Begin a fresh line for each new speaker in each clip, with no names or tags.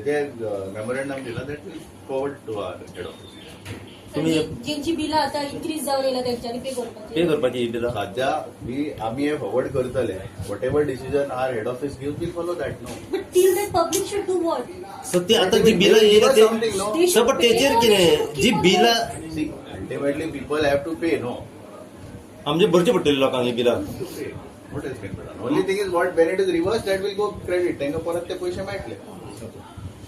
जे मेमोरंडम दिला that will forward to our head office.
तुम्ही
ज्यांची बिलं आता इन्क्रीज जावन येयला त्यांच्यानी पे
करपाची ही बिलां
सध्या आम्ही हे फॉरवर्ड करतले. Whatever decision our head office gives will follow that. No
but till that public should do what.
सत्य आता जी बिलां येयला ते सर पण तेचेर कितें जी बिलां
ultimately people have to pay. No
आमचे भरचे पडटले लोकांक ही बिलां.
Only thing is what when it is reverse that will go credit. त्यांना परत ते पैसे मेळटले.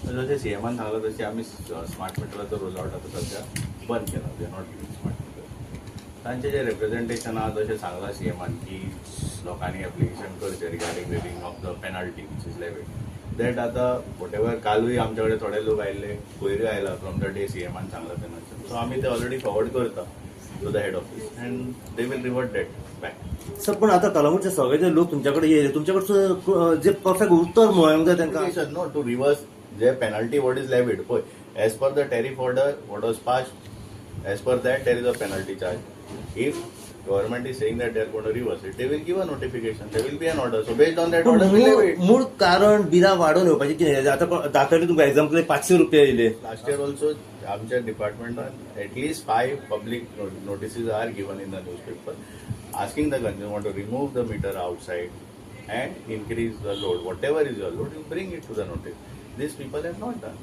जसे सीएमान सांगलं तसे आम्ही स्मार्ट मीटरचा रोल आउट आता सध्या बंद केला. We are not smart meter. तांचे जे रिप्रेझेंटेशन आहा तशें सांगला सीएमान की लोकांनी एप्लिकेशन करचे regarding waiving of the penalty which is levied. That आता वॉट एव्हर कालूय आमच्याकडे थोडे लोक आयिल्ले पयरूय आयला फ्रॉम द डे सीएमान सांगला तेन्ना. सो आम्ही ते ऑलरेडी फॉरवर्ड करता to the head office and they will revert that back.
Sir पण आता कलंगूटचे सगळे जे लोक तुमच्याकडे येयले तुमच्याकडचं जे परफेक्ट उत्तर मेळोंक जाय तांकां.
नो टू रिवर्स जे पेनल्टी वॉट इज लेविड पळय as per the tariff order what was passed as per that there is a penalty charge. If government is saying that they are going to reverse it, they will give a notification, there will be an order, so based on that order we leave it.
मूळ कारण बिलां वाडोवन येवपाची कितें आता दाखयलें तुमकां example 500 रुपया येयले.
Last year also आमच्या डिपार्टमेंटान at least 5 public notices are given in the newspaper asking the consumer to remove the meter outside and increase the load. Whatever is your load, you bring it to the notice. These people have not done.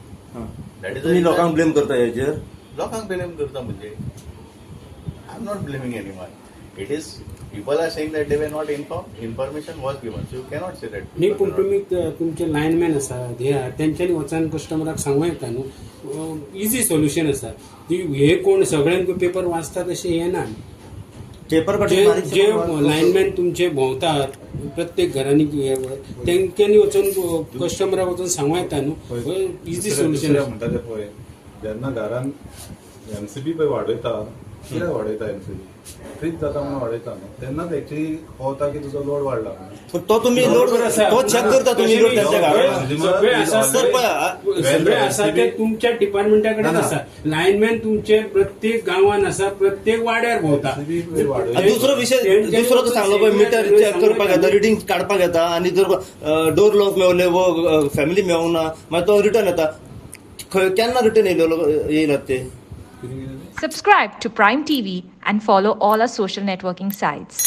That is
तुम्ही लोकांक blame करता हेजेर.
लोकांक blame करता म्हणजे I am not blaming anyone. It is people are saying that they were not informed. Information was given, so you cannot say that.
नाही पण तुम्ही तुमचे लाईनमॅन आसात हे तेंच्यांनी वचून कस्टमराक सांगूं येता न्हू. इजी सोल्युशन आसा. हे कोण सगळ्यांक पेपर वाचतात अशें हें ना.
पेपर
जे लाईनमॅन तुमचे भोंवतात प्रत्येक घरांनी तेंच्यांनी वचून कस्टमराक वचून सांगूं येता न्हू. इजी सोल्युशन
म्हणटा ते पळय जेन्ना घरान एमसीबी पळय वाडयता कित्याक वाडयता एमसीबी फ्रीज जाता म्हणून वाडयता न्हू तेन्नाच एक्चुअली कळटा की तुजो लोड वाडला.
तो तुम्ही लोड तो चेक करता तुम्ही लोड त्यांच्या घरात.
सगळे आसा ते तुमच्या डिपार्टमेंटा कडेन आसा. लाईनमॅन तुमचे प्रत्येक गांवान आसा प्रत्येक वाड्यार भोंवता.
दुसरो विषय दुसरो तो सांगलो पळय मीटर चेक करपाक येता रिडिंग काडपाक येता आणि जर डोर लॉक मेवले वो फॅमिली मेवूंक ना मागीर तो रिटर्न येता. केन्ना रिटर्न येयनात ते.
Subscribe to Prime TV and follow all our social networking sites.